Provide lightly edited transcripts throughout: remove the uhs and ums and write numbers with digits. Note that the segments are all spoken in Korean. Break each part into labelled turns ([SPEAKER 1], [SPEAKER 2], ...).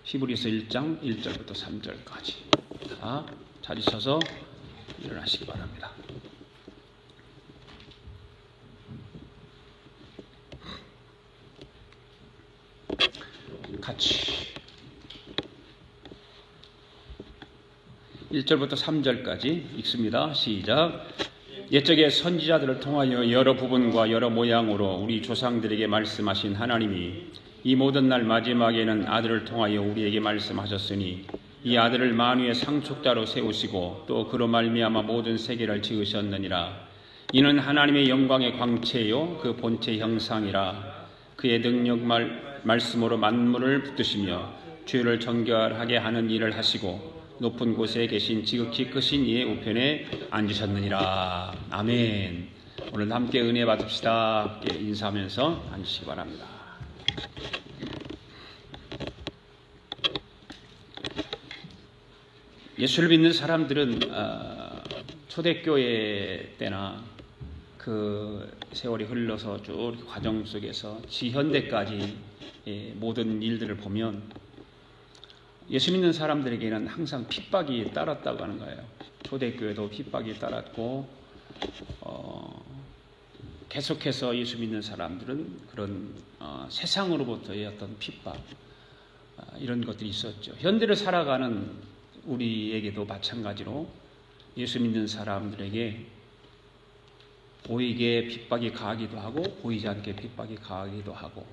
[SPEAKER 1] 히브리서 1장 1절부터 3절까지 다 찾으셔서 일어나시기 바랍니다. 같이 1절부터 3절까지 읽습니다. 시작. 옛적에 선지자들을 통하여 여러 부분과 여러 모양으로 우리 조상들에게 말씀하신 하나님이 이 모든 날 마지막에는 아들을 통하여 우리에게 말씀하셨으니 이 아들을 만유의 상속자로 세우시고 또 그로 말미암아 모든 세계를 지으셨느니라. 이는 하나님의 영광의 광채요 그 본체 형상이라. 그의 능력 말씀으로 만물을 붙드시며 죄를 정결하게 하는 일을 하시고 높은 곳에 계신 지극히 크신 이의 우편에 앉으셨느니라. 아멘. 오늘 함께 은혜 받읍시다. 함께 인사하면서 앉으시기 바랍니다. 예수를 믿는 사람들은 초대교회 때나 그 세월이 흘러서 쭉 과정 속에서 지현대까지 모든 일들을 보면 예수 믿는 사람들에게는 항상 핍박이 따랐다고 하는 거예요. 초대교회도 핍박이 따랐고 계속해서 예수 믿는 사람들은 그런 세상으로부터의 어떤 핍박 이런 것들이 있었죠. 현대를 살아가는 우리에게도 마찬가지로 예수 믿는 사람들에게 보이게 핍박이 가하기도 하고 보이지 않게 핍박이 가하기도 하고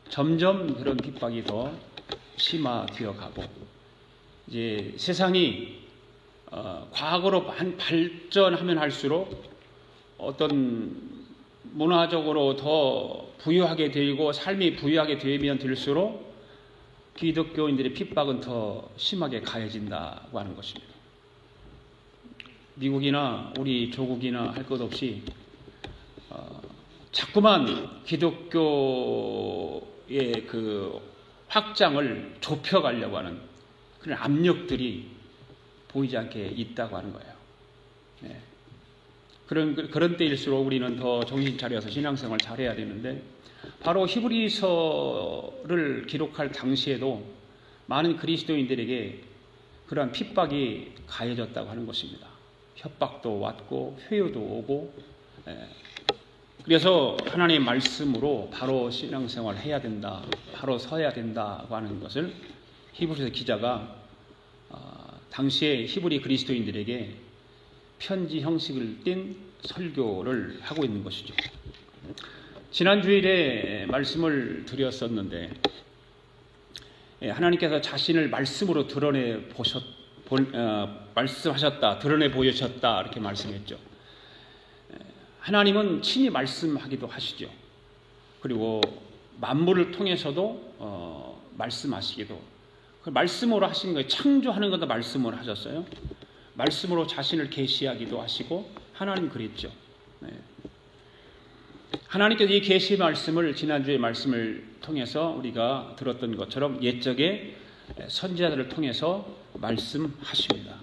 [SPEAKER 1] 점점 그런 핍박이 더 심화되어 가고 이제 세상이 과거로 발전하면 할수록 어떤 문화적으로 더 부유하게 되고 삶이 부유하게 되면 될수록 기독교인들의 핍박은 더 심하게 가해진다고 하는 것입니다. 미국이나 우리 조국이나 할 것 없이 자꾸만 기독교의 그 확장을 좁혀가려고 하는 그런 압력들이 보이지 않게 있다고 하는 거예요. 네. 그런 때일수록 우리는 더 정신 차려서 신앙생활을 잘해야 되는데 바로 히브리서를 기록할 당시에도 많은 그리스도인들에게 그러한 핍박이 가해졌다고 하는 것입니다. 협박도 왔고 회유도 오고 그래서 하나님의 말씀으로 바로 신앙생활을 해야 된다, 바로 서야 된다고 하는 것을 히브리서 기자가 당시에 히브리 그리스도인들에게 편지 형식을 띤 설교를 하고 있는 것이죠. 지난 주일에 말씀을 드렸었는데 하나님께서 자신을 말씀으로 말씀하셨다, 드러내 보여주셨다 이렇게 말씀했죠. 하나님은 친히 말씀하기도 하시죠. 그리고 만물을 통해서도 말씀하시기도. 그 말씀으로 하신 거예요. 창조하는 것도 말씀으로 하셨어요. 말씀으로 자신을 계시하기도 하시고 하나님 그랬죠. 네. 하나님께서 이 계시 말씀을 지난주의 말씀을 통해서 우리가 들었던 것처럼 옛적에 선지자들을 통해서 말씀하십니다.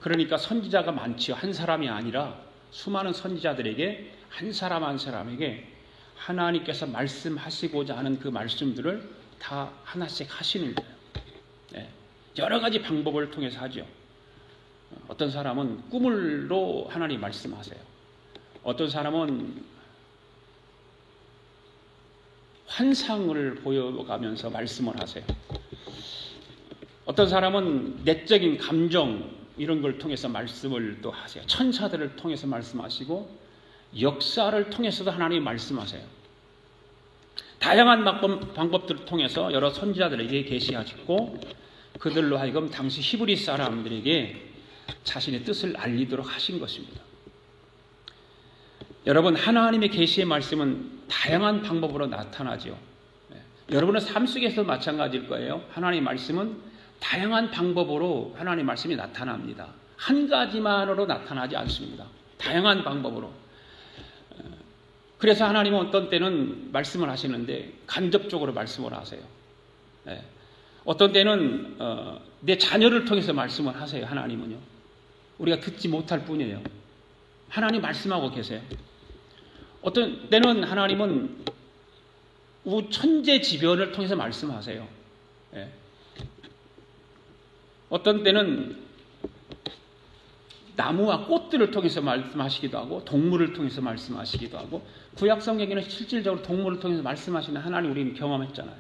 [SPEAKER 1] 그러니까 선지자가 많지요. 한 사람이 아니라 수많은 선지자들에게 한 사람 한 사람에게 하나님께서 말씀하시고자 하는 그 말씀들을 다 하나씩 하시는 거예요. 네. 여러 가지 방법을 통해서 하죠. 어떤 사람은 꿈으로 하나님 말씀하세요. 어떤 사람은 환상을 보여가면서 말씀을 하세요. 어떤 사람은 내적인 감정 이런 걸 통해서 말씀을 또 하세요. 천사들을 통해서 말씀하시고 역사를 통해서도 하나님이 말씀하세요. 다양한 방법들을 통해서 여러 선지자들에게 계시하시고 그들로 하여금 당시 히브리 사람들에게 자신의 뜻을 알리도록 하신 것입니다. 여러분, 하나님의 계시의 말씀은 다양한 방법으로 나타나죠. 여러분의 삶 속에서도 마찬가지일 거예요. 하나님의 말씀은 다양한 방법으로 하나님의 말씀이 나타납니다. 한 가지만으로 나타나지 않습니다. 다양한 방법으로. 그래서 하나님은 어떤 때는 말씀을 하시는데 간접적으로 말씀을 하세요. 어떤 때는 내 자녀를 통해서 말씀을 하세요. 하나님은요. 우리가 듣지 못할 뿐이에요. 하나님 말씀하고 계세요. 어떤 때는 하나님은 천재지변을 통해서 말씀하세요. 어떤 때는 나무와 꽃들을 통해서 말씀하시기도 하고 동물을 통해서 말씀하시기도 하고 구약 성경에는 실질적으로 동물을 통해서 말씀하시는 하나님 우리는 경험했잖아요.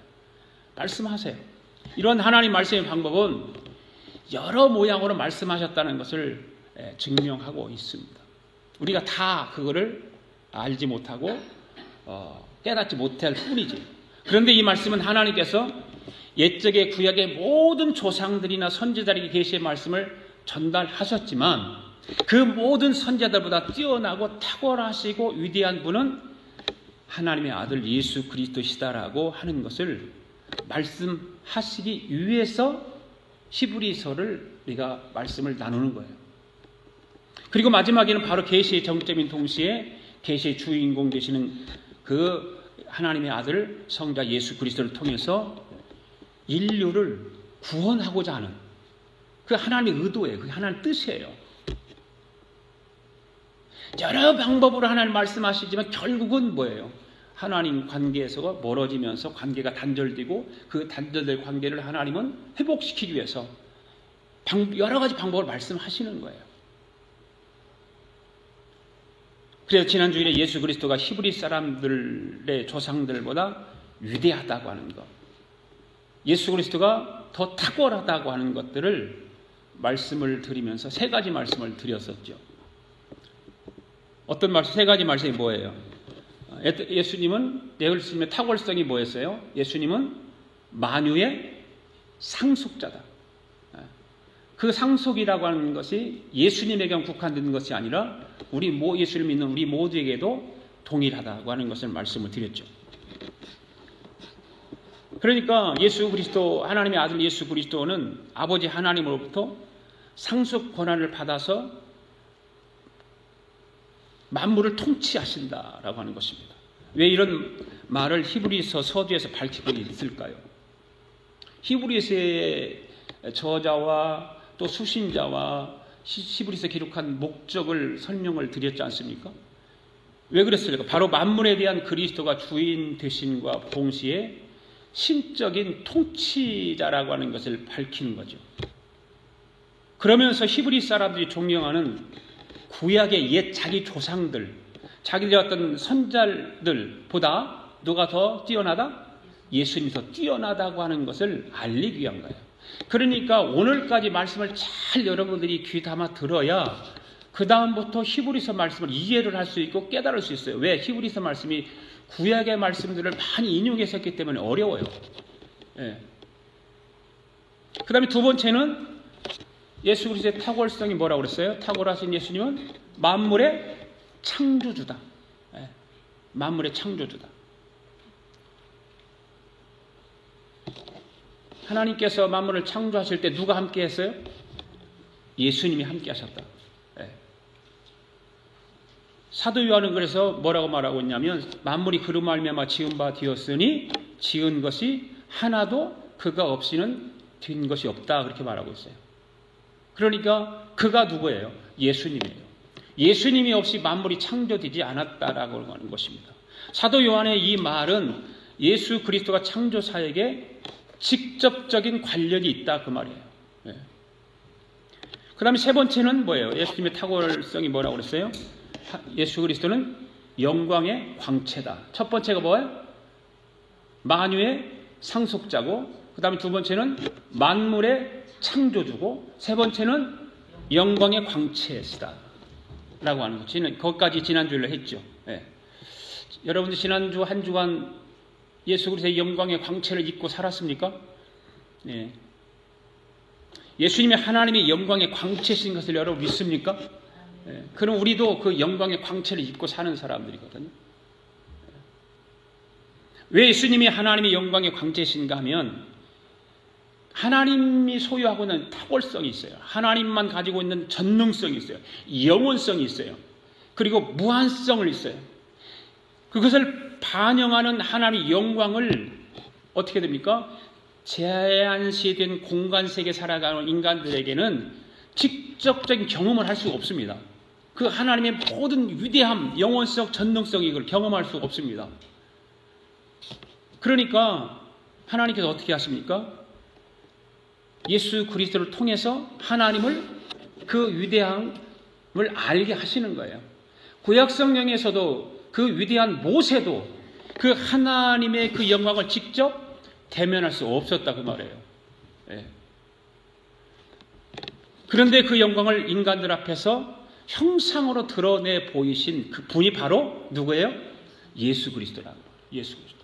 [SPEAKER 1] 말씀하세요. 이런 하나님 말씀의 방법은 여러 모양으로 말씀하셨다는 것을 증명하고 있습니다. 우리가 다 그거를 알지 못하고 깨닫지 못할 뿐이지. 그런데 이 말씀은 하나님께서 옛적의 구약의 모든 조상들이나 선지자에게 계시의 말씀을 전달하셨지만 그 모든 선지자들보다 뛰어나고 탁월하시고 위대한 분은 하나님의 아들 예수 그리스도시다라고 하는 것을 말씀하시기 위해서 히브리서를 우리가 말씀을 나누는 거예요. 그리고 마지막에는 바로 계시의 정점인 동시에 계시의 주인공 되시는 그 하나님의 아들 성자 예수 그리스도를 통해서 인류를 구원하고자 하는 그 하나님의 의도예요. 그게 하나님의 뜻이에요. 여러 방법으로 하나님 말씀하시지만 결국은 뭐예요? 하나님 관계에서 멀어지면서 관계가 단절되고 그 단절된 관계를 하나님은 회복시키기 위해서 여러 가지 방법을 말씀하시는 거예요. 그래서 지난 주일에 예수 그리스도가 히브리 사람들의 조상들보다 위대하다고 하는 것, 예수 그리스도가 더 탁월하다고 하는 것들을 말씀을 드리면서 세 가지 말씀을 드렸었죠. 어떤 말씀? 세 가지 말씀이 뭐예요? 예수님의 탁월성이 뭐였어요? 예수님은 만유의 상속자다. 그 상속이라고 하는 것이 예수님에게만 국한된 것이 아니라 예수를 믿는 우리 모두에게도 동일하다고 하는 것을 말씀을 드렸죠. 그러니까 예수 그리스도, 하나님의 아들 예수 그리스도는 아버지 하나님으로부터 상속 권한을 받아서 만물을 통치하신다라고 하는 것입니다. 왜 이런 말을 히브리서 서두에서 밝히고 있을까요? 히브리서의 저자와 또 수신자와 히브리서 기록한 목적을 설명을 드렸지 않습니까? 왜 그랬을까? 바로 만물에 대한 그리스도가 주인 되심과 동시에 신적인 통치자라고 하는 것을 밝히는 거죠. 그러면서 히브리 사람들이 존경하는 구약의 옛 자기 조상들, 자기들의 어떤 선자들보다 누가 더 뛰어나다? 예수님이 더 뛰어나다고 하는 것을 알리기 위한 거예요. 그러니까 오늘까지 말씀을 잘 여러분들이 귀담아 들어야 그 다음부터 히브리서 말씀을 이해를 할 수 있고 깨달을 수 있어요. 왜? 히브리서 말씀이 구약의 말씀들을 많이 인용해서 했기 때문에 어려워요. 예. 그 다음에 두 번째는 예수 그리스도의 탁월성이 뭐라고 그랬어요? 탁월하신 예수님은 만물의 창조주다. 예. 만물의 창조주다. 하나님께서 만물을 창조하실 때 누가 함께 했어요? 예수님이 함께 하셨다. 예. 사도 요한은 그래서 뭐라고 말하고 있냐면 만물이 그로 말미암아 지은 바 되었으니 지은 것이 하나도 그가 없이는 된 것이 없다 그렇게 말하고 있어요. 그러니까 그가 누구예요? 예수님이에요. 예수님이 없이 만물이 창조되지 않았다라고 하는 것입니다. 사도 요한의 이 말은 예수 그리스도가 창조사에게 직접적인 관련이 있다 그 말이에요. 예. 그 다음에 세 번째는 뭐예요? 예수님의 탁월성이 뭐라고 그랬어요? 예수 그리스도는 영광의 광채다. 첫 번째가 뭐예요? 만유의 상속자고, 그 다음에 두 번째는 만물의 창조주고, 세 번째는 영광의 광채시다 라고 하는 거죠. 거기까지 지난주에 했죠. 예. 여러분들 지난주 한 주간 예수 그리스도의 영광의 광채를 입고 살았습니까? 예. 예수님이 하나님의 영광의 광채신 것을 여러분 믿습니까? 예. 그럼 우리도 그 영광의 광채를 입고 사는 사람들이거든요. 왜 예수님이 하나님의 영광의 광채신가 하면 하나님이 소유하고 있는 탁월성이 있어요. 하나님만 가지고 있는 전능성이 있어요. 영원성이 있어요. 그리고 무한성을 있어요. 그것을 반영하는 하나님의 영광을 어떻게 됩니까? 제한시된 공간 세계에 살아가는 인간들에게는 직접적인 경험을 할 수가 없습니다. 그 하나님의 모든 위대함, 영원성, 전능성 이걸 경험할 수가 없습니다. 그러니까 하나님께서 어떻게 하십니까? 예수 그리스도를 통해서 하나님을 그 위대함을 알게 하시는 거예요. 구약 성경에서도 그 위대한 모세도 그 하나님의 그 영광을 직접 대면할 수 없었다 그 말이에요. 예. 그런데 그 영광을 인간들 앞에서 형상으로 드러내 보이신 그 분이 바로 누구예요? 예수 그리스도라고. 예수 그리스도.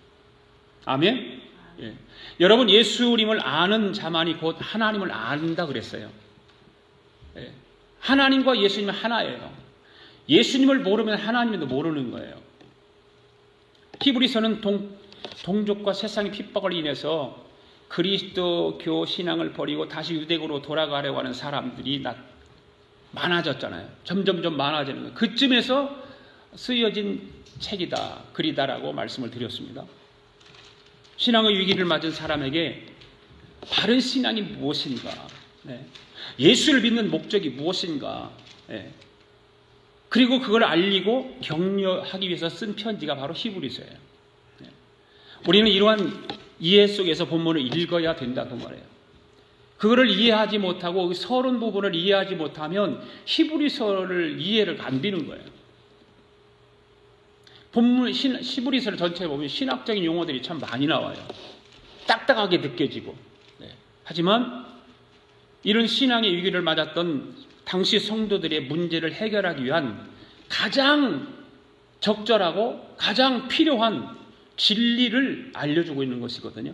[SPEAKER 1] 아멘. 예. 여러분, 예수님을 아는 자만이 곧 하나님을 안다 그랬어요. 예. 하나님과 예수님은 하나예요. 예수님을 모르면 하나님도 모르는 거예요. 히브리서는 동족과 세상의 핍박을 인해서 그리스도교 신앙을 버리고 다시 유대교로 돌아가려고 하는 사람들이 많아졌잖아요. 점점 많아지는 거예요. 그쯤에서 쓰여진 책이다, 글이다라고 말씀을 드렸습니다. 신앙의 위기를 맞은 사람에게 바른 신앙이 무엇인가, 예수를 믿는 목적이 무엇인가, 그리고 그걸 알리고 격려하기 위해서 쓴 편지가 바로 히브리서예요. 우리는 이러한 이해 속에서 본문을 읽어야 된다고 말해요. 그거를 이해하지 못하고 서론 부분을 이해하지 못하면 히브리서를 이해를 안 되는 거예요. 본문 히브리서를 전체에 보면 신학적인 용어들이 참 많이 나와요. 딱딱하게 느껴지고. 하지만 이런 신앙의 위기를 맞았던 당시 성도들의 문제를 해결하기 위한 가장 적절하고 가장 필요한 진리를 알려주고 있는 것이거든요.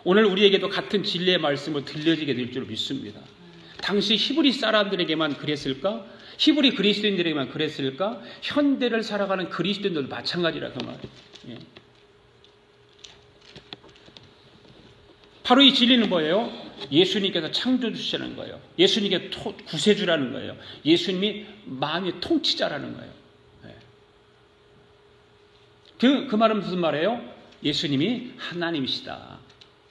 [SPEAKER 1] 오늘 우리에게도 같은 진리의 말씀을 들려지게 될 줄 믿습니다. 당시 히브리 사람들에게만 그랬을까? 히브리 그리스도인들에게만 그랬을까? 현대를 살아가는 그리스도인들도 마찬가지라고 말해요. 바로 이 진리는 뭐예요? 예수님께서 창조주시라는 거예요. 예수님께 구세주라는 거예요. 예수님이 만유의 통치자라는 거예요. 그 말은 무슨 말이에요? 예수님이 하나님이시다.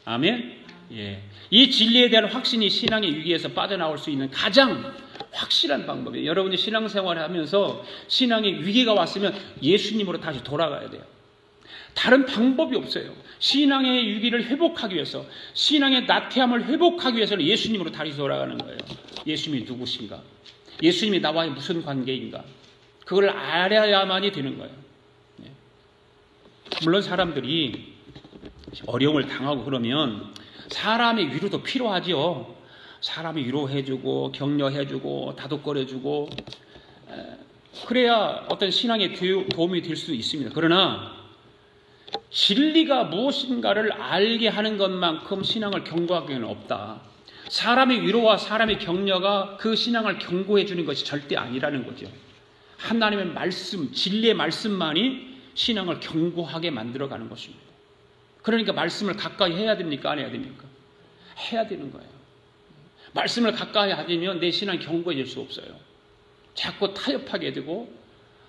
[SPEAKER 1] 아멘? 예. 이 진리에 대한 확신이 신앙의 위기에서 빠져나올 수 있는 가장 확실한 방법이에요. 여러분이 신앙생활을 하면서 신앙의 위기가 왔으면 예수님으로 다시 돌아가야 돼요. 다른 방법이 없어요. 신앙의 위기를 회복하기 위해서, 신앙의 나태함을 회복하기 위해서는 예수님으로 다시 돌아가는 거예요. 예수님이 누구신가? 예수님이 나와의 무슨 관계인가? 그걸 알아야만이 되는 거예요. 물론 사람들이 어려움을 당하고 그러면 사람의 위로도 필요하지요. 사람이 위로해주고 격려해주고 다독거려주고 그래야 어떤 신앙에 도움이 될 수 있습니다. 그러나 진리가 무엇인가를 알게 하는 것만큼 신앙을 견고하기는 없다. 사람의 위로와 사람의 격려가 그 신앙을 견고해 주는 것이 절대 아니라는 거죠. 하나님의 말씀, 진리의 말씀만이 신앙을 견고하게 만들어가는 것입니다. 그러니까 말씀을 가까이 해야 됩니까? 안 해야 됩니까? 해야 되는 거예요. 말씀을 가까이 하면 내 신앙이 견고해질 수 없어요. 자꾸 타협하게 되고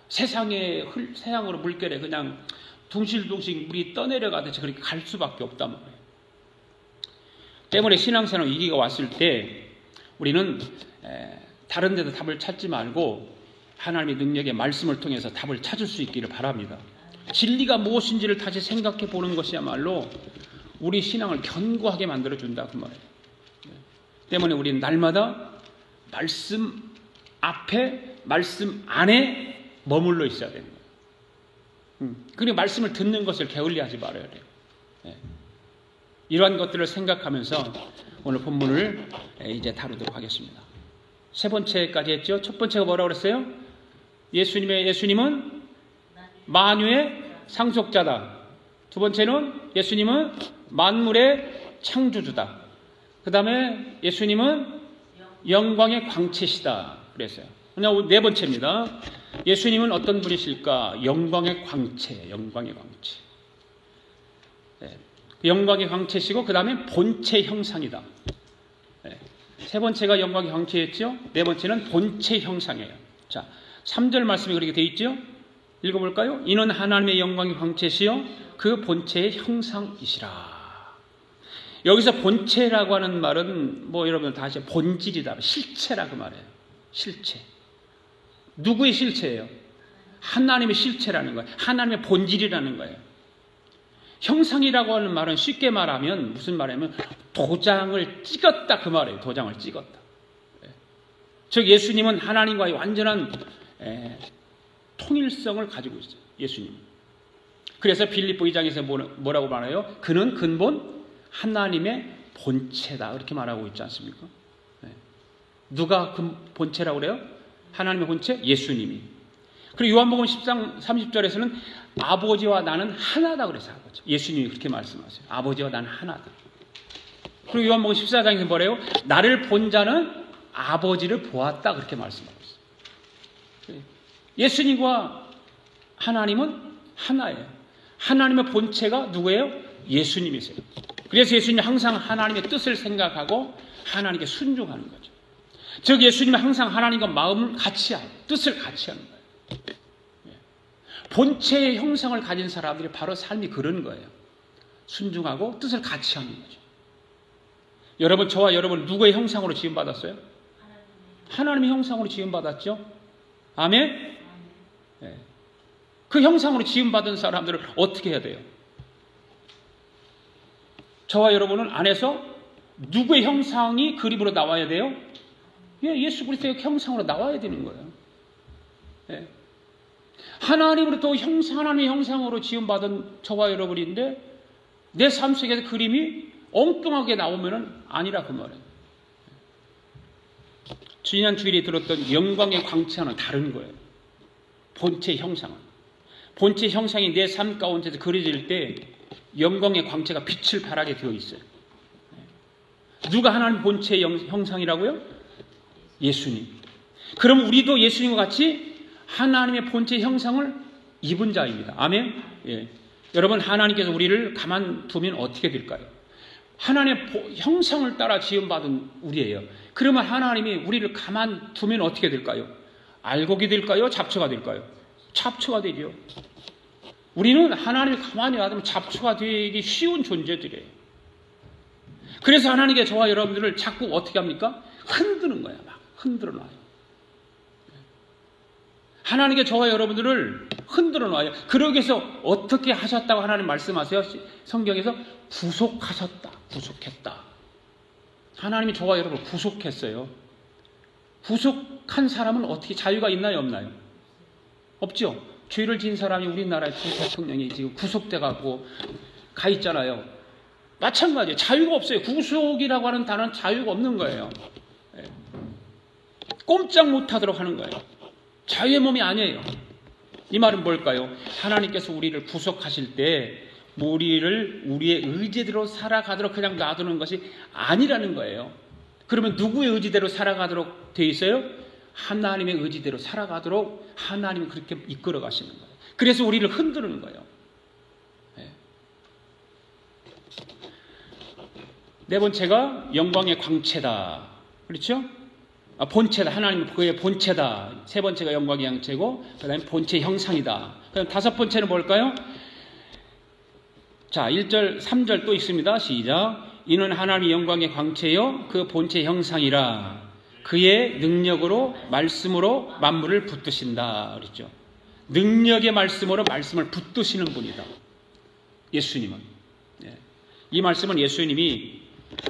[SPEAKER 1] 세상으로 물결에 그냥 둥실둥실 물이 떠내려가듯이 그렇게 갈 수밖에 없단 말이에요. 때문에 신앙생활 위기가 왔을 때 우리는 다른 데도 답을 찾지 말고 하나님의 능력의 말씀을 통해서 답을 찾을 수 있기를 바랍니다. 진리가 무엇인지를 다시 생각해 보는 것이야말로 우리 신앙을 견고하게 만들어준다 그 말이에요. 때문에 우리는 날마다 말씀 앞에, 말씀 안에 머물러 있어야 되는 거예요. 그리고 말씀을 듣는 것을 게을리하지 말아야 돼요. 이러한 것들을 생각하면서 오늘 본문을 이제 다루도록 하겠습니다. 세 번째까지 했죠. 첫 번째가 뭐라고 그랬어요? 예수님은 만유의 상속자다. 두 번째는 예수님은 만물의 창조주다. 그 다음에 예수님은 영광의 광채시다 그랬어요. 네 번째입니다. 예수님은 어떤 분이실까? 영광의 광채, 영광의 광채. 영광의 광채시고 그 다음에 본체 형상이다. 세 번째가 영광의 광채였죠. 네 번째는 본체 형상이에요. 자, 3절 말씀이 그렇게 되어 있죠. 읽어볼까요? 이는 하나님의 영광의 광채시요 그 본체의 형상이시라. 여기서 본체라고 하는 말은 여러분 다 아시죠? 본질이다, 실체라고 말해요. 실체. 누구의 실체예요? 하나님의 실체라는 거예요. 하나님의 본질이라는 거예요. 형상이라고 하는 말은 쉽게 말하면 무슨 말이냐면 도장을 찍었다 그 말이에요. 도장을 찍었다. 즉 예수님은 하나님과의 완전한 통일성을 가지고 있어요. 예수님. 그래서 빌립보 2장에서 뭐라고 말해요? 그는 근본 하나님의 본체다. 그렇게 말하고 있지 않습니까? 누가 그 본체라고 그래요? 하나님의 본체? 예수님이. 그리고 요한복음 10장 30절에서는 아버지와 나는 하나다 그래서 하거죠. 예수님이 그렇게 말씀하세요. 아버지와 나는 하나다. 그리고 요한복음 14장에서 뭐래요? 나를 본 자는 아버지를 보았다 그렇게 말씀하고 있어요. 예수님과 하나님은 하나예요. 하나님의 본체가 누구예요? 예수님이세요. 그래서 예수님이 항상 하나님의 뜻을 생각하고 하나님께 순종하는 거죠. 즉 예수님은 항상 하나님과 마음을 같이 하고 뜻을 같이 하는 거예요. 본체의 형상을 가진 사람들이 바로 삶이 그런 거예요. 순종하고 뜻을 같이 하는 거죠. 여러분, 저와 여러분 누구의 형상으로 지음받았어요? 하나님의 형상으로 지음받았죠. 아멘? 네. 그 형상으로 지음받은 사람들을 어떻게 해야 돼요? 저와 여러분은 안에서 누구의 형상이 그림으로 나와야 돼요? 예수 그리스도의 형상으로 나와야 되는 거예요. 네. 하나님으로부터 하나님의 형상으로 지음받은 저와 여러분인데 내 삶 속에서 그림이 엉뚱하게 나오면은 아니라 그 말이에요. 지난 주일에 들었던 영광의 광채와는 다른 거예요. 본체 형상은. 본체 형상이 내 삶 가운데서 그려질 때 영광의 광채가 빛을 발하게 되어 있어요. 누가 하나님 본체의 형상이라고요? 예수님. 그럼 우리도 예수님과 같이 하나님의 본체 형상을 입은 자입니다. 아멘? 예. 여러분, 하나님께서 우리를 가만두면 어떻게 될까요? 하나님의 형상을 따라 지음받은 우리예요. 그러면 하나님이 우리를 가만두면 어떻게 될까요? 알곡이 될까요? 잡초가 될까요? 잡초가 되죠. 우리는 하나님을 가만히 놔두면 잡초가 되기 쉬운 존재들이에요. 그래서 하나님께 저와 여러분들을 자꾸 어떻게 합니까? 흔드는 거예요. 막 흔들어 놔요. 하나님께 저와 여러분들을 흔들어 놔요. 그러기 위해서 어떻게 하셨다고 하나님 말씀하세요? 성경에서 구속하셨다. 구속했다. 하나님이 저와 여러분을 구속했어요. 구속한 사람은 어떻게 자유가 있나요? 없나요? 없죠. 죄를 지은 사람이 우리나라의 대통령이 지금 구속돼가고 가 있잖아요. 마찬가지예요. 자유가 없어요. 구속이라고 하는 단어는 자유가 없는 거예요. 꼼짝 못하도록 하는 거예요. 자유의 몸이 아니에요. 이 말은 뭘까요? 하나님께서 우리를 구속하실 때 우리를 우리의 의지대로 살아가도록 그냥 놔두는 것이 아니라는 거예요. 그러면 누구의 의지대로 살아가도록 돼 있어요? 하나님의 의지대로 살아가도록 하나님이 그렇게 이끌어 가시는 거예요. 그래서 우리를 흔드는 거예요. 네 번째가 영광의 광채다. 그렇죠? 본체다. 하나님 그의 본체다. 세 번째가 영광의 양체고 그 다음에 본체 형상이다. 그럼 다섯 번째는 뭘까요? 자, 1절, 3절 또 있습니다. 시작. 이는 하나님의 영광의 광채요 그 본체 형상이라 그의 능력으로 말씀으로 만물을 붙드신다. 그랬죠. 능력의 말씀으로 말씀을 붙드시는 분이다. 예수님은. 이 말씀은 예수님이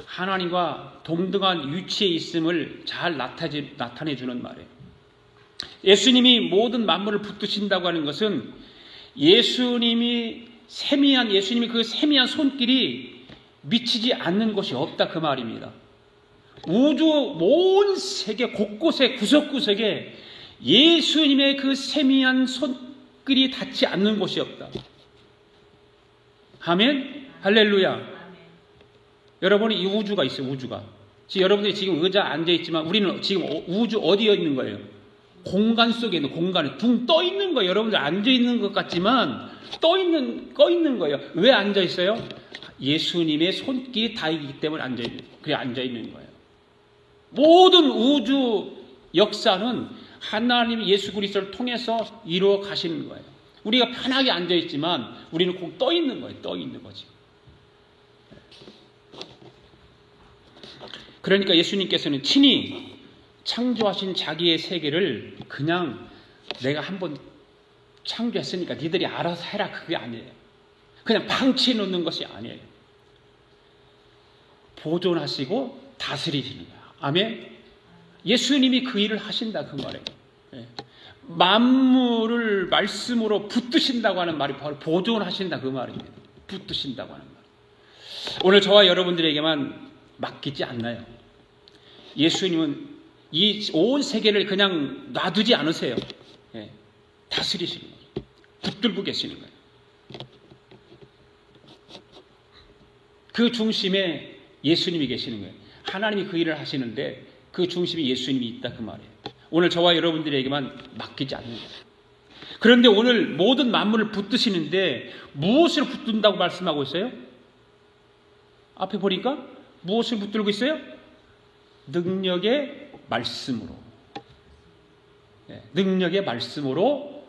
[SPEAKER 1] 하나님과 동등한 위치에 있음을 잘 나타내 주는 말이에요. 예수님이 모든 만물을 붙드신다고 하는 것은 예수님이 그 세미한 손길이 미치지 않는 곳이 없다 그 말입니다. 우주 온 세계 곳곳에 구석구석에 예수님의 그 세미한 손길이 닿지 않는 곳이 없다. 아멘? 할렐루야. 여러분이 이 우주가 있어요. 우주가. 지금 여러분들이 지금 의자 앉아있지만 우리는 지금 우주 어디에 있는 거예요? 공간 속에 있는 공간에 둥 떠 있는 거예요. 여러분들 앉아있는 것 같지만 떠 있는 거예요. 왜 앉아있어요? 예수님의 손길이 닿이기 때문에 앉아있는 거예요. 모든 우주 역사는 하나님 예수 그리스도를 통해서 이루어 가시는 거예요. 우리가 편하게 앉아있지만 우리는 꼭 떠 있는 거예요. 떠 있는 거지. 그러니까 예수님께서는 친히 창조하신 자기의 세계를 그냥 내가 한번 창조했으니까 니들이 알아서 해라 그게 아니에요. 그냥 방치해 놓는 것이 아니에요. 보존하시고 다스리시는 거예요. 아멘. 예수님이 그 일을 하신다 그 말이에요. 만물을 말씀으로 붙드신다고 하는 말이 바로 보존하신다 그 말입니다. 붙드신다고 하는 말. 오늘 저와 여러분들에게만 맡기지 않나요? 예수님은 이 온 세계를 그냥 놔두지 않으세요. 다스리시는 거예요. 붙들고 계시는 거예요. 그 중심에 예수님이 계시는 거예요. 하나님이 그 일을 하시는데 그 중심에 예수님이 있다 그 말이에요. 오늘 저와 여러분들에게만 맡기지 않는 거예요. 그런데 오늘 모든 만물을 붙드시는데 무엇을 붙든다고 말씀하고 있어요? 앞에 보니까 무엇을 붙들고 있어요? 능력의 말씀으로. 능력의 말씀으로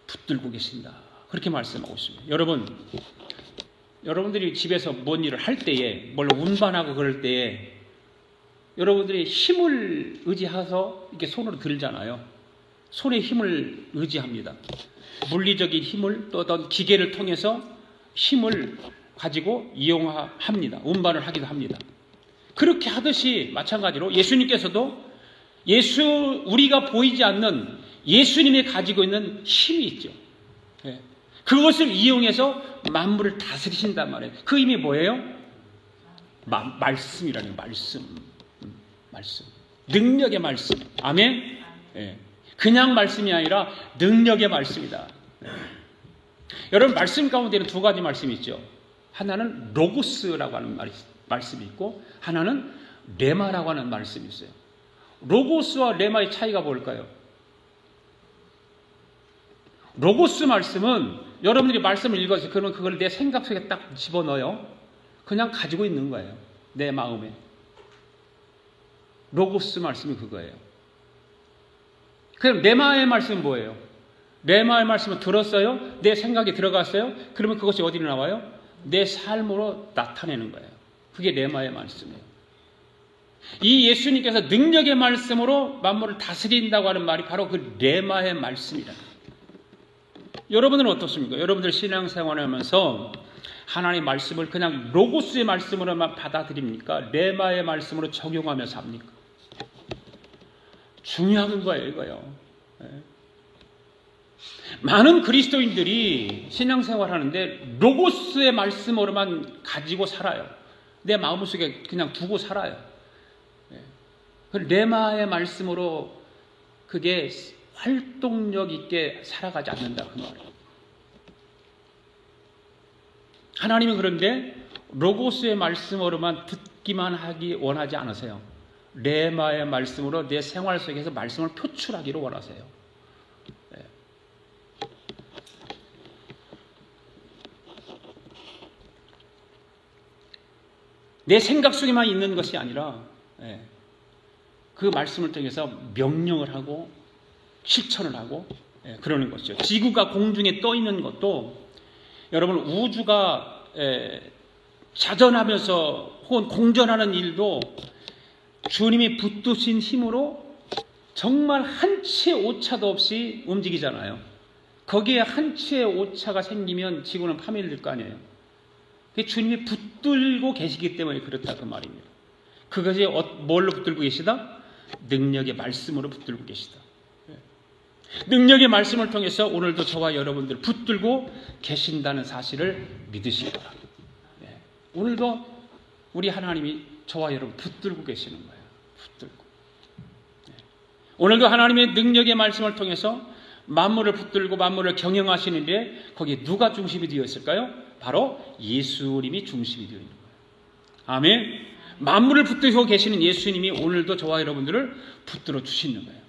[SPEAKER 1] 붙들고 계신다. 그렇게 말씀하고 있습니다. 여러분들이 집에서 뭔 일을 할 때에, 뭘 운반하고 그럴 때에 여러분들이 힘을 의지해서 이렇게 손으로 들잖아요. 손의 힘을 의지합니다. 물리적인 힘을 또 어떤 기계를 통해서 힘을 가지고 이용합니다. 운반을 하기도 합니다. 그렇게 하듯이 마찬가지로 예수님께서도 우리가 보이지 않는 예수님이 가지고 있는 힘이 있죠. 그것을 이용해서 만물을 다스리신단 말이에요. 그 힘이 뭐예요? 말씀이라는 말씀. 능력의 말씀. 아멘? 그냥 말씀이 아니라 능력의 말씀이다. 여러분, 말씀 가운데는 두 가지 말씀이 있죠. 하나는 로고스라고 하는 말씀이 있고 하나는 레마라고 하는 말씀이 있어요. 로고스와 레마의 차이가 뭘까요? 로고스 말씀은 여러분들이 말씀을 읽어서 그러면 그걸 내 생각 속에 딱 집어넣어요. 그냥 가지고 있는 거예요. 내 마음에. 로고스 말씀이 그거예요. 그럼 레마의 말씀은 뭐예요? 레마의 말씀을 들었어요? 내 생각이 들어갔어요? 그러면 그것이 어디로 나와요? 내 삶으로 나타내는 거예요. 그게 레마의 말씀이에요. 이 예수님께서 능력의 말씀으로 만물을 다스린다고 하는 말이 바로 그 레마의 말씀이다. 여러분들은 어떻습니까? 여러분들 신앙생활을 하면서 하나님의 말씀을 그냥 로고스의 말씀으로만 받아들입니까? 레마의 말씀으로 적용하며 삽니까? 중요한 거예요, 이거요. 많은 그리스도인들이 신앙생활 하는데 로고스의 말씀으로만 가지고 살아요. 내 마음속에 그냥 두고 살아요. 그 레마의 말씀으로 그게 활동력 있게 살아가지 않는다 그 말이에요. 하나님은 그런데 로고스의 말씀으로만 듣기만 하기 원하지 않으세요. 레마의 말씀으로 내 생활 속에서 말씀을 표출하기를 원하세요. 내 생각 속에만 있는 것이 아니라 그 말씀을 통해서 명령을 하고 실천을 하고 그러는 것이죠. 지구가 공중에 떠 있는 것도 여러분 우주가 자전하면서 혹은 공전하는 일도 주님이 붙드신 힘으로 정말 한 치의 오차도 없이 움직이잖아요. 거기에 한 치의 오차가 생기면 지구는 파멸될 거 아니에요. 주님이 붙들고 계시기 때문에 그렇다 그 말입니다. 그것이 뭘로 붙들고 계시다? 능력의 말씀으로 붙들고 계시다. 능력의 말씀을 통해서 오늘도 저와 여러분들 붙들고 계신다는 사실을 믿으시기 바랍니다. 오늘도 우리 하나님이 저와 여러분 붙들고 계시는 거예요. 붙들고. 오늘도 하나님의 능력의 말씀을 통해서 만물을 붙들고 만물을 경영하시는데 거기에 누가 중심이 되어 있을까요? 바로 예수님이 중심이 되어 있는 거예요. 아멘. 만물을 붙들고 계시는 예수님이 오늘도 저와 여러분들을 붙들어 주시는 거예요.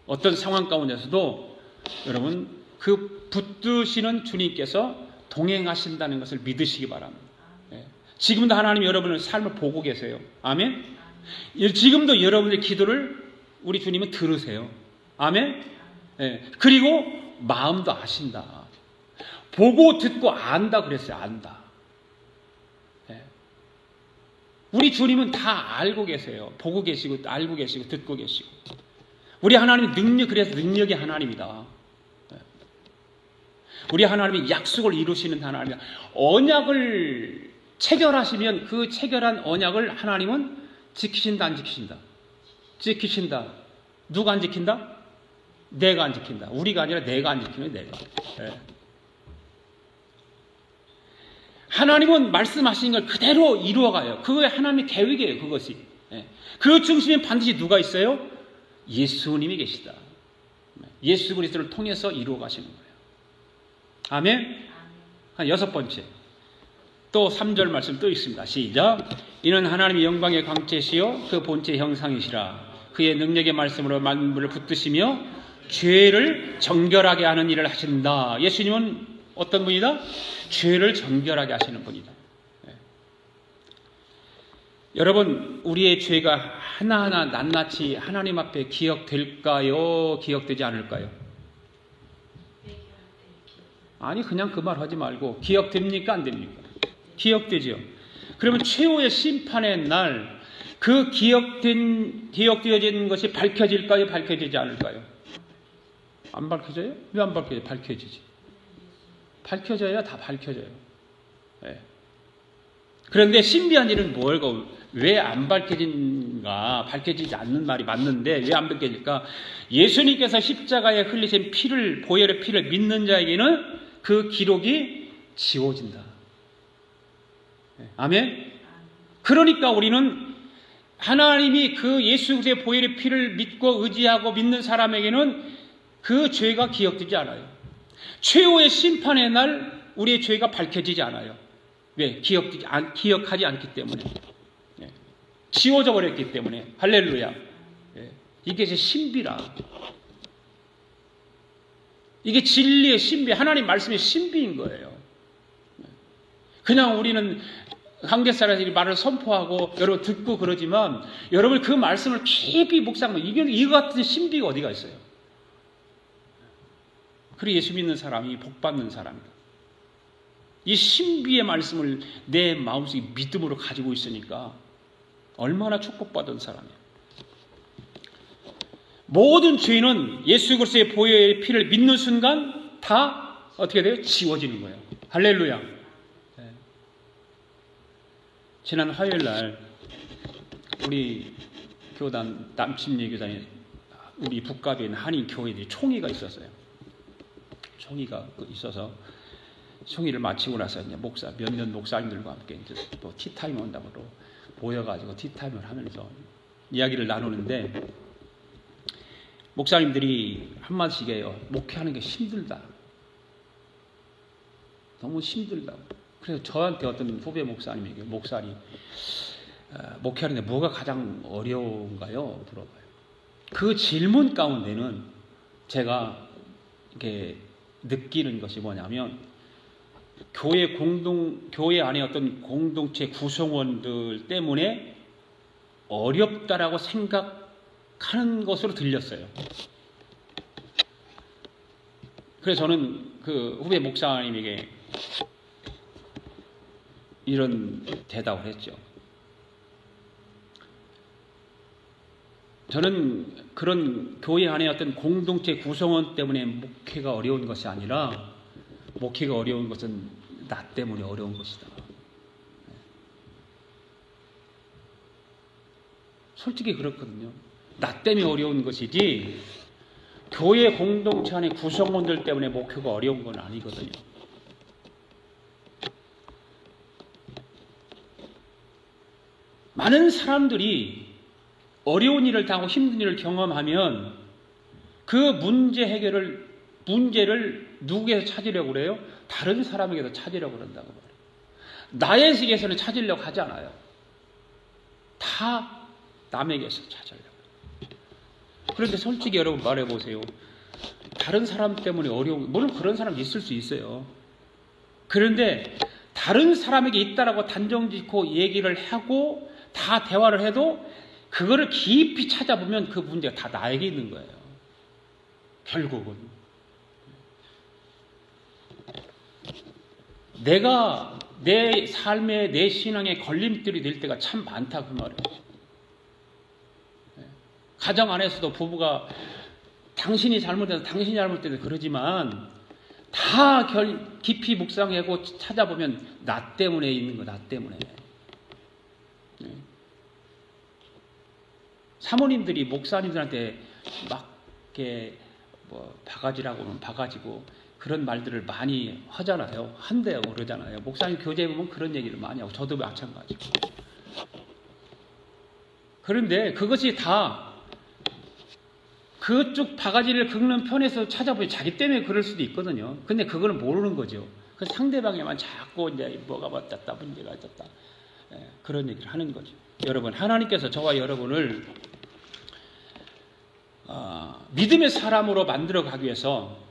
[SPEAKER 1] 어떤 상황 가운데서도 여러분 그 붙드시는 주님께서 동행하신다는 것을 믿으시기 바랍니다. 지금도 하나님이 여러분의 삶을 보고 계세요. 아멘. 지금도 여러분의 기도를 우리 주님은 들으세요. 아멘. 그리고 마음도 아신다. 보고 듣고 안다 그랬어요. 안다. 우리 주님은 다 알고 계세요. 보고 계시고 알고 계시고 듣고 계시고. 우리 하나님은 그래서 능력의 하나님이다. 우리 하나님이 약속을 이루시는 하나님이야. 언약을 체결하시면 그 체결한 언약을 하나님은 지키신다, 안 지키신다? 지키신다. 누가 안 지킨다? 내가 안 지킨다. 우리가 아니라 내가 안 지키는 내가. 네. 하나님은 말씀하신 걸 그대로 이루어가요. 그게 하나님의 계획이에요. 그것이. 네. 그 중심에 반드시 누가 있어요? 예수님이 계시다. 예수 그리스도를 통해서 이루어 가시는 거예요. 아멘. 한 6번째. 또 3절 말씀 또 있습니다. 시작. 이는 하나님의 영광의 광채시요 그 본체 형상이시라. 그의 능력의 말씀으로 만물을 붙드시며 죄를 정결하게 하는 일을 하신다. 예수님은 어떤 분이다? 죄를 정결하게 하시는 분이다. 네. 여러분, 우리의 죄가 하나하나 낱낱이 하나님 앞에 기억될까요? 기억되지 않을까요? 아니, 그냥 그 말 하지 말고 기억됩니까? 안 됩니까? 기억되죠. 그러면 최후의 심판의 날 그 기억되어진 것이 밝혀질까요? 밝혀지지 않을까요? 안 밝혀져요? 왜 안 밝혀져요? 밝혀지지. 밝혀져야 다 밝혀져요. 네. 그런데 신비한 일은 뭘까? 왜 안 밝혀진가? 밝혀지지 않는 말이 맞는데 왜 안 밝혀질까? 예수님께서 십자가에 흘리신 피를, 보혈의 피를 믿는 자에게는 그 기록이 지워진다. 네. 아멘? 그러니까 우리는 하나님이 그 예수 그리스도의 보혈의 피를 믿고 의지하고 믿는 사람에게는 그 죄가 기억되지 않아요. 최후의 심판의 날 우리의 죄가 밝혀지지 않아요. 왜? 기억하지 않기 때문에. 예. 지워져 버렸기 때문에. 할렐루야. 예. 이게 제 신비라. 이게 진리의 신비, 하나님 말씀의 신비인 거예요. 그냥 우리는 한국 사람들이 말을 선포하고 여러분 듣고 그러지만 여러분 그 말씀을 깊이 묵상하면 이거 같은 신비가 어디가 있어요? 그리고 예수 믿는 사람이 복받는 사람이다. 이 신비의 말씀을 내 마음속에 믿음으로 가지고 있으니까 얼마나 축복받은 사람이야. 모든 죄는 예수 그리스도의 보혈의 피를 믿는 순간 다 어떻게 돼요? 지워지는 거예요. 할렐루야. 네. 지난 화요일 날 우리 교단 남침례 교단에 우리 북가주에 있는 한인 교회들이 총회가 있었어요. 총회가 있어서 총회를 마치고 나서 이제 몇몇 목사님들과 함께 이제 또 티타임 온다고 모여가지고 티타임을 하면서 이야기를 나누는데 목사님들이 한마디씩 해요. 목회하는 게 힘들다. 너무 힘들다. 그래서 저한테 어떤 후배 목사님에게 목사님 목회하는 데 뭐가 가장 어려운가요? 물어봐요. 그 질문 가운데는 제가 이렇게 느끼는 것이 뭐냐면 교회 안에 어떤 공동체 구성원들 때문에 어렵다라고 생각하는 것으로 들렸어요. 그래서 저는 그 후배 목사님에게 이런 대답을 했죠. 저는 그런 교회 안에 어떤 공동체 구성원 때문에 목회가 어려운 것이 아니라 목회가 어려운 것은 나 때문에 어려운 것이다. 솔직히 그렇거든요. 나 때문에 어려운 것이지 교회 공동체 안에 구성원들 때문에 목회가 어려운 건 아니거든요. 많은 사람들이 어려운 일을 당하고 힘든 일을 경험하면 그 문제를 누구에서 찾으려고 그래요? 다른 사람에게서 찾으려고 그런다고 말해요. 나의 세계에서는 찾으려고 하지 않아요. 다 남에게서 찾으려고. 그런데 솔직히 여러분 말해보세요. 다른 사람 때문에 어려운, 물론 그런 사람 있을 수 있어요. 그런데 다른 사람에게 있다라고 단정짓고 얘기를 하고 다 대화를 해도 그거를 깊이 찾아보면 그 문제가 다 나에게 있는 거예요. 결국은. 내가 내 삶에 내 신앙에 걸림돌이 될 때가 참 많다 그 말이에요. 가정 안에서도 부부가 당신이 잘못해서 그러지만 다 깊이 묵상하고 찾아보면 나 때문에 있는 거, 나 때문에. 사모님들이 목사님들한테 막 이렇게 바가지라고 하면 바가지고 그런 말들을 많이 하잖아요. 한대요, 그러잖아요. 목사님 교제에 보면 그런 얘기를 많이 하고 저도 마찬가지고. 그런데 그것이 다 그쪽 바가지를 긁는 편에서 찾아보니 자기 때문에 그럴 수도 있거든요. 근데 그거는 모르는 거죠. 그 상대방에만 자꾸 이제 뭐가 맞았다, 문제가 있었다. 그런 얘기를 하는 거죠. 여러분, 하나님께서 저와 여러분을 믿음의 사람으로 만들어 가기 위해서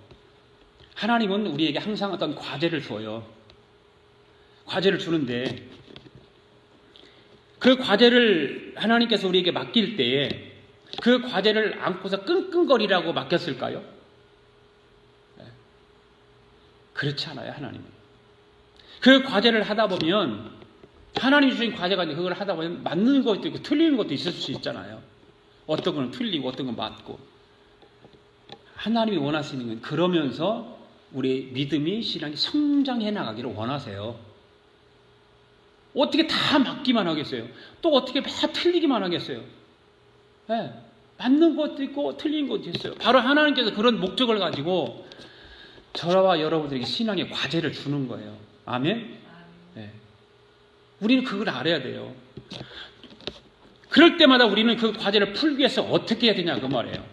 [SPEAKER 1] 하나님은 우리에게 항상 어떤 과제를 줘요. 과제를 주는데 그 과제를 하나님께서 우리에게 맡길 때에 그 과제를 안고서 끙끙거리라고 맡겼을까요? 그렇지 않아요, 하나님은. 그 과제를 하다 보면 하나님이 주신 과제가 있는데 그걸 하다 보면 맞는 것도 있고 틀리는 것도 있을 수 있잖아요. 어떤 건 틀리고 어떤 건 맞고. 하나님이 원하시는 건 그러면서 우리 믿음이 신앙이 성장해 나가기를 원하세요. 어떻게 다 맞기만 하겠어요? 또 어떻게 다 틀리기만 하겠어요? 네, 맞는 것도 있고 틀린 것도 있어요. 바로 하나님께서 그런 목적을 가지고 저와 여러분들에게 신앙의 과제를 주는 거예요. 아멘? 네. 우리는 그걸 알아야 돼요. 그럴 때마다 우리는 그 과제를 풀기 위해서 어떻게 해야 되냐 그 말이에요.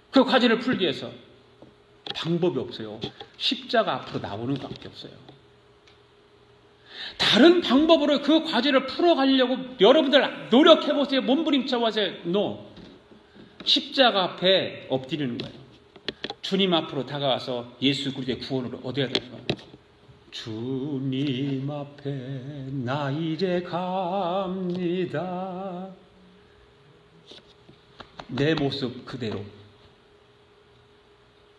[SPEAKER 1] 그 과제를 풀기 위해서 방법이 없어요. 십자가 앞으로 나오는 것밖에 없어요. 다른 방법으로 그 과제를 풀어가려고 여러분들 노력해보세요. 몸부림쳐보세요. No. 십자가 앞에 엎드리는 거예요. 주님 앞으로 다가가서 예수 그리스도의 구원을 얻어야 되는 거예요. 주님 앞에 나 이제 갑니다. 내 모습 그대로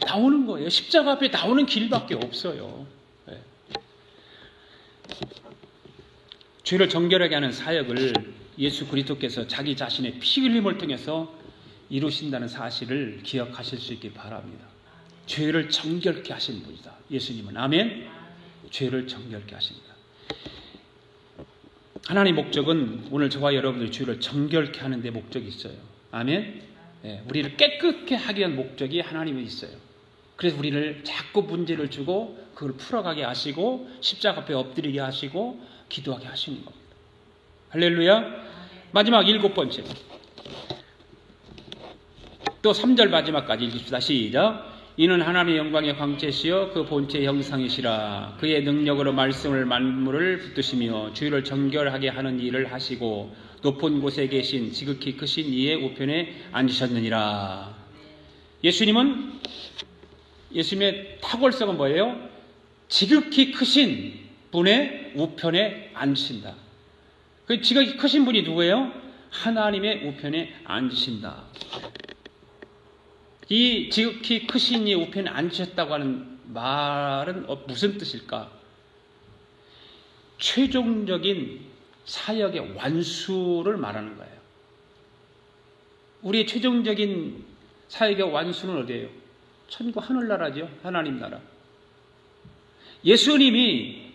[SPEAKER 1] 나오는 거예요. 십자가 앞에 나오는 길밖에 없어요. 네. 죄를 정결하게 하는 사역을 예수 그리스도께서 자기 자신의 피 흘림을 통해서 이루신다는 사실을 기억하실 수 있길 바랍니다. 죄를 정결케 하신 분이다. 예수님은. 아멘. 죄를 정결케 하십니다. 하나님의 목적은 오늘 저와 여러분들이 죄를 정결케 하는 데 목적이 있어요. 아멘. 네, 우리를 깨끗게 하기 위한 목적이 하나님이 있어요. 그래서 우리를 자꾸 문제를 주고 그걸 풀어가게 하시고 십자가 앞에 엎드리게 하시고 기도하게 하시는 겁니다. 할렐루야. 마지막 7번째. 또 3절 마지막까지 읽읍시다. 시작. 이는 하나님의 영광의 광채시여 그 본체의 형상이시라. 그의 능력으로 말씀을 만물을 붙드시며 주의를 정결하게 하는 일을 하시고 높은 곳에 계신 지극히 크신 이의 우편에 앉으셨느니라. 예수님의 탁월성은 뭐예요? 지극히 크신 분의 우편에 앉으신다. 그 지극히 크신 분이 누구예요? 하나님의 우편에 앉으신다. 이 지극히 크신 이의 우편에 앉으셨다고 하는 말은 무슨 뜻일까? 최종적인 사역의 완수를 말하는 거예요. 우리의 최종적인 사역의 완수는 어디예요? 천국 하늘나라죠. 하나님 나라. 예수님이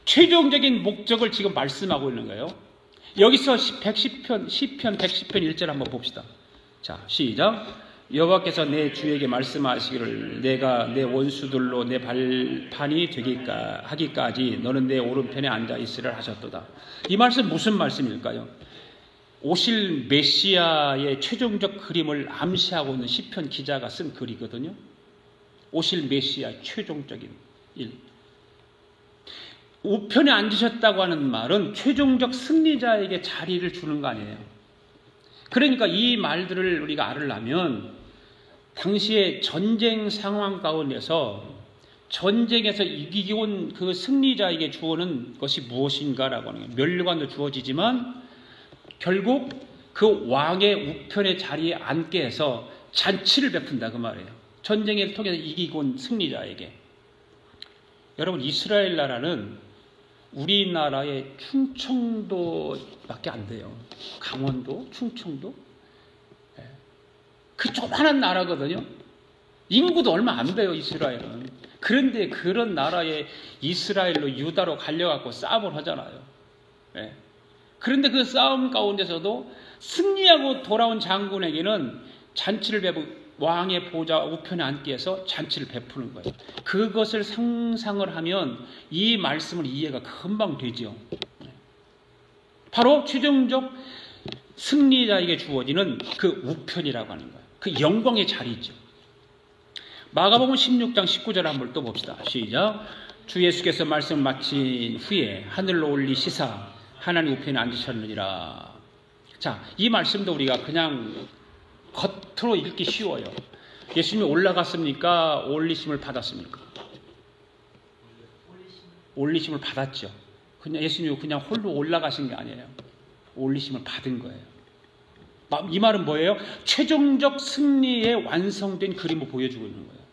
[SPEAKER 1] 최종적인 목적을 지금 말씀하고 있는 거예요. 여기서 시편 110편 1절 한번 봅시다. 자, 시작. 여호와께서 내 주에게 말씀하시기를 내가 내 원수들로 내 발판이 하기까지 너는 내 오른편에 앉아 있으라 하셨도다. 이 말씀 무슨 말씀일까요? 오실 메시아의 최종적 그림을 암시하고 있는 시편 기자가 쓴 글이거든요. 오실 메시아 최종적인 일. 우편에 앉으셨다고 하는 말은 최종적 승리자에게 자리를 주는 거 아니에요. 그러니까 이 말들을 우리가 알으려면 당시의 전쟁 상황 가운데서 전쟁에서 이기고 온 그 승리자에게 주어는 것이 무엇인가라고 하는 거예요. 면류관도 주어지지만 결국 그 왕의 우편의 자리에 앉게 해서 잔치를 베푼다 그 말이에요. 전쟁을 통해서 이기고 온 승리자에게. 여러분, 이스라엘 나라는 우리나라의 충청도밖에 안 돼요. 강원도, 충청도. 그 조그만한 나라거든요. 인구도 얼마 안 돼요, 이스라엘은. 그런데 그런 나라에 이스라엘로 유다로 갈려갖고 싸움을 하잖아요. 예. 그런데 그 싸움 가운데서도 승리하고 돌아온 장군에게는 잔치를 왕의 보좌 우편에 앉게 해서 잔치를 베푸는 거예요. 그것을 상상을 하면 이 말씀을 이해가 금방 되죠. 바로 최종적 승리자에게 주어지는 그 우편이라고 하는 거예요. 그 영광의 자리죠. 마가복음 16장 19절 한번 또 봅시다. 시작. 주 예수께서 말씀을 마친 후에 하늘로 올리시사 하나님 우편에 앉으셨느니라. 자, 이 말씀도 우리가 그냥 겉으로 읽기 쉬워요. 예수님이 올라갔습니까? 올리심을 받았습니까? 올리심을 받았죠. 그냥 예수님이 그냥 홀로 올라가신 게 아니에요. 올리심을 받은 거예요. 이 말은 뭐예요? 최종적 승리의 완성된 그림을 보여주고 있는 거예요.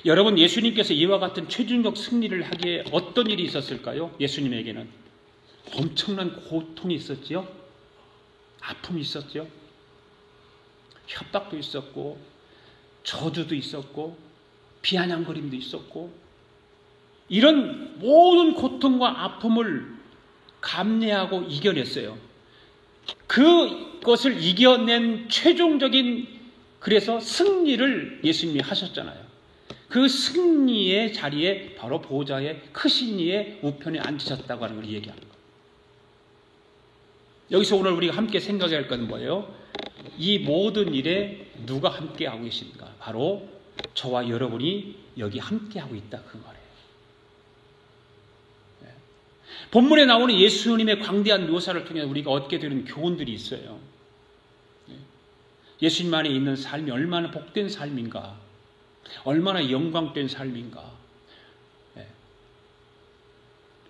[SPEAKER 1] 여러분, 예수님께서 이와 같은 최종적 승리를 하기에 어떤 일이 있었을까요? 예수님에게는 엄청난 고통이 있었죠. 아픔이 있었죠. 협박도 있었고 저주도 있었고 비아냥거림도 있었고 이런 모든 고통과 아픔을 감내하고 이겨냈어요. 그것을 이겨낸 최종적인 그래서 승리를 예수님이 하셨잖아요. 그 승리의 자리에 바로 보좌의 크신 이의 우편에 앉으셨다고 하는 걸 얘기합니다. 여기서 오늘 우리가 함께 생각해야 할 건 뭐예요? 이 모든 일에 누가 함께하고 계십니까? 바로 저와 여러분이 여기 함께하고 있다 그 말이에요. 본문에 나오는 예수님의 광대한 묘사를 통해 우리가 얻게 되는 교훈들이 있어요. 예수님 안에 있는 삶이 얼마나 복된 삶인가, 얼마나 영광된 삶인가.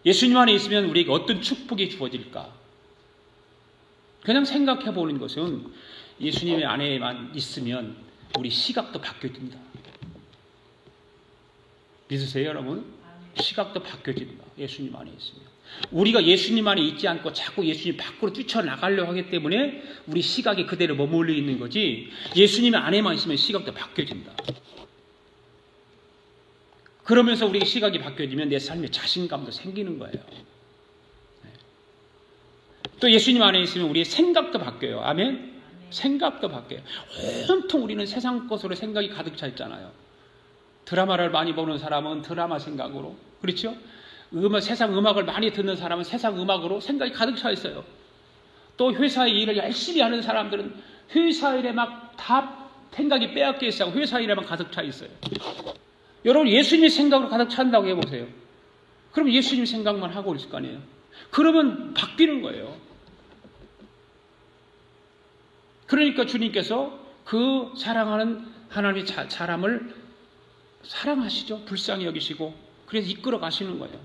[SPEAKER 1] 예수님 안에 있으면 우리에게 어떤 축복이 주어질까. 그냥 생각해 보는 것은 예수님의 안에만 있으면 우리 시각도 바뀌어진다. 믿으세요, 여러분? 시각도 바뀌어진다. 예수님 안에 있으면. 우리가 예수님 안에 있지 않고 자꾸 예수님 밖으로 뛰쳐나가려고 하기 때문에 우리 시각이 그대로 머물러 있는 거지, 예수님 안에만 있으면 시각도 바뀌어진다. 그러면서 우리 시각이 바뀌어지면 내 삶에 자신감도 생기는 거예요. 또 예수님 안에 있으면 우리의 생각도 바뀌어요. 아멘? 생각도 바뀌어요. 온통 우리는 세상 것으로 생각이 가득 차 있잖아요. 드라마를 많이 보는 사람은 드라마 생각으로, 그렇죠? 세상 음악을 많이 듣는 사람은 세상 음악으로 생각이 가득 차 있어요. 또 회사의 일을 열심히 하는 사람들은 회사 일에 막 다 생각이 빼앗겨 있어요. 회사 일에만 가득 차 있어요. 여러분, 예수님 생각으로 가득 찬다고 해보세요. 그럼 예수님 생각만 하고 있을 거 아니에요. 그러면 바뀌는 거예요. 그러니까 주님께서 그 사랑하는 하나님의 사람을 사랑하시죠. 불쌍히 여기시고 그래서 이끌어 가시는 거예요.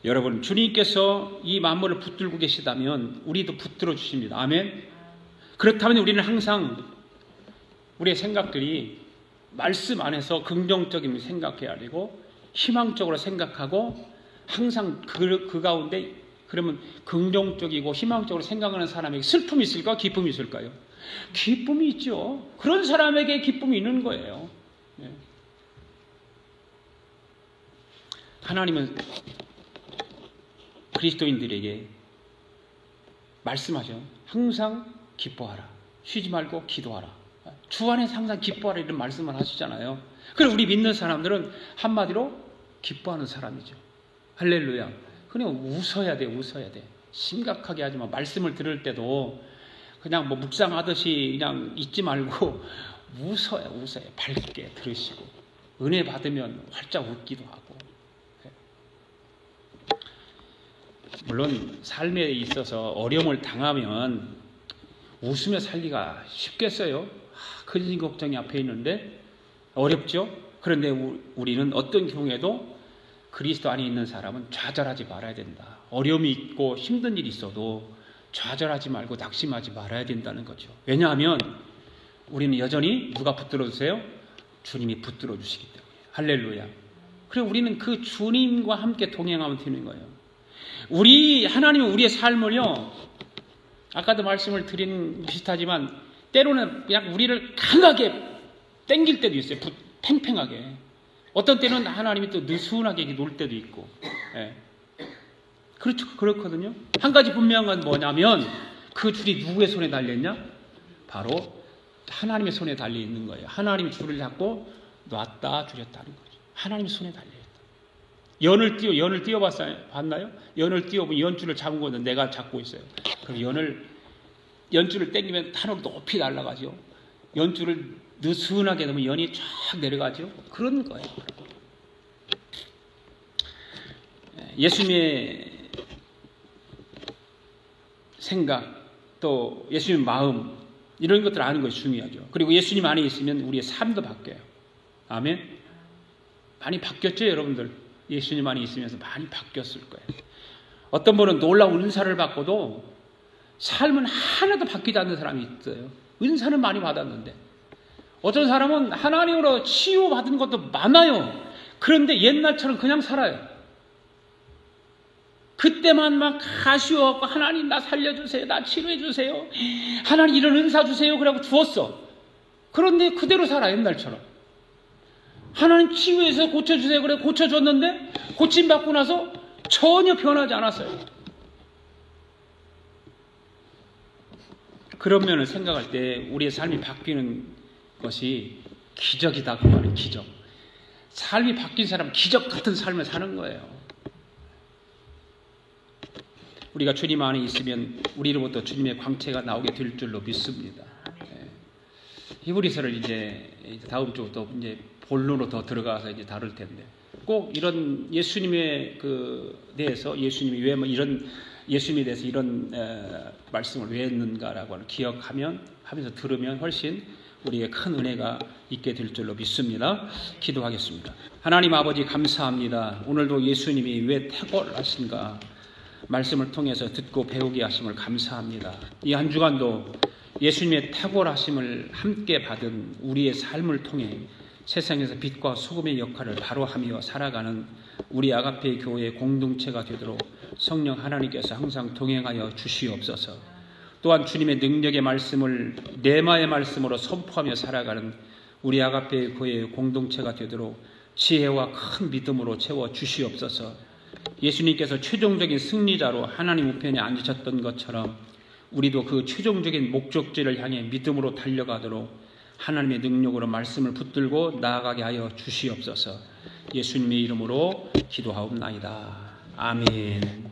[SPEAKER 1] 여러분, 주님께서 이 만물을 붙들고 계시다면 우리도 붙들어 주십니다. 아멘. 그렇다면 우리는 항상 우리의 생각들이 말씀 안에서 긍정적인 생각해야 되고 희망적으로 생각하고 항상 그 가운데, 그러면 긍정적이고 희망적으로 생각하는 사람에게 슬픔이 있을까? 기쁨이 있을까요? 기쁨이 있죠. 그런 사람에게 기쁨이 있는 거예요. 하나님은 그리스도인들에게 말씀하죠. 항상 기뻐하라. 쉬지 말고 기도하라. 주 안에서 항상 기뻐하라 이런 말씀을 하시잖아요. 그래서 우리 믿는 사람들은 한마디로 기뻐하는 사람이죠. 할렐루야. 그냥 웃어야 돼, 웃어야 돼. 심각하게 하지 마. 말씀을 들을 때도 그냥 뭐 묵상하듯이 그냥 잊지 말고 웃어야. 밝게 들으시고 은혜 받으면 활짝 웃기도 하고. 물론 삶에 있어서 어려움을 당하면 웃으며 살기가 쉽겠어요? 근심 걱정이 앞에 있는데 어렵죠? 그런데 우리는 어떤 경우에도 그리스도 안에 있는 사람은 좌절하지 말아야 된다. 어려움이 있고 힘든 일이 있어도 좌절하지 말고 낙심하지 말아야 된다는 거죠. 왜냐하면 우리는 여전히 누가 붙들어 주세요? 주님이 붙들어 주시기 때문에. 할렐루야. 그래서 우리는 그 주님과 함께 동행하면 되는 거예요. 하나님은 우리의 삶을요, 아까도 말씀을 드린 비슷하지만 때로는 그냥 우리를 강하게 땡길 때도 있어요. 팽팽하게. 어떤 때는 하나님이 또 느슨하게 놀 때도 있고. 예. 그렇거든요. 한 가지 분명한 건 뭐냐면 그 줄이 누구의 손에 달려있냐? 바로 하나님의 손에 달려 있는 거예요. 하나님이 줄을 잡고 놨다 줄였다는 거죠. 하나님의 손에 달려있다. 연을 띄워봤나요? 연을 띄워보면 연줄을 잡은 거는 내가 잡고 있어요. 그럼 연줄을 당기면 하늘로 높이 날아가죠. 연줄을 느슨하게 넣으면 연이 쫙 내려가죠. 그런 거예요. 예수님의 생각, 또 예수님의 마음, 이런 것들을 아는 것이 중요하죠. 그리고 예수님 안에 있으면 우리의 삶도 바뀌어요. 아멘? 많이 바뀌었죠, 여러분들? 예수님 안에 있으면서 많이 바뀌었을 거예요. 어떤 분은 놀라운 은사를 받고도 삶은 하나도 바뀌지 않는 사람이 있어요. 은사는 많이 받았는데. 어떤 사람은 하나님으로 치유받은 것도 많아요. 그런데 옛날처럼 그냥 살아요. 그때만 막 아쉬워하고 하나님 나 살려주세요. 나 치료해주세요. 하나님 이런 은사 주세요. 그러고 주었어. 그런데 그대로 살아 옛날처럼. 하나님 치유해서 고쳐주세요. 그래 고쳐줬는데 고침받고 나서 전혀 변하지 않았어요. 그런 면을 생각할 때 우리의 삶이 바뀌는 것이 기적이다 그 말이에요. 기적. 삶이 바뀐 사람은 기적 같은 삶을 사는 거예요. 우리가 주님 안에 있으면 우리로부터 주님의 광채가 나오게 될 줄로 믿습니다. 히브리서를 이제 다음 주부터 이제 본론으로 더 들어가서 이제 다룰 텐데 꼭 이런 예수님에 대해서 예수님이 왜 이런 예수님에 대해서 이런 말씀을 왜 했는가라고 기억하면서 들으면 훨씬 우리에게 큰 은혜가 있게 될 줄로 믿습니다. 기도하겠습니다. 하나님 아버지 감사합니다. 오늘도 예수님이 왜 탁월하신가 말씀을 통해서 듣고 배우게 하심을 감사합니다. 이 한 주간도 예수님의 탁월하심을 함께 받은 우리의 삶을 통해 세상에서 빛과 소금의 역할을 바로 하며 살아가는 우리 아가페 교회의 공동체가 되도록 성령 하나님께서 항상 동행하여 주시옵소서. 또한 주님의 능력의 말씀을 레마의 말씀으로 선포하며 살아가는 우리 아가페 교회의 공동체가 되도록 지혜와 큰 믿음으로 채워 주시옵소서. 예수님께서 최종적인 승리자로 하나님 우편에 앉으셨던 것처럼 우리도 그 최종적인 목적지를 향해 믿음으로 달려가도록 하나님의 능력으로 말씀을 붙들고 나아가게 하여 주시옵소서. 예수님의 이름으로 기도하옵나이다. 아멘.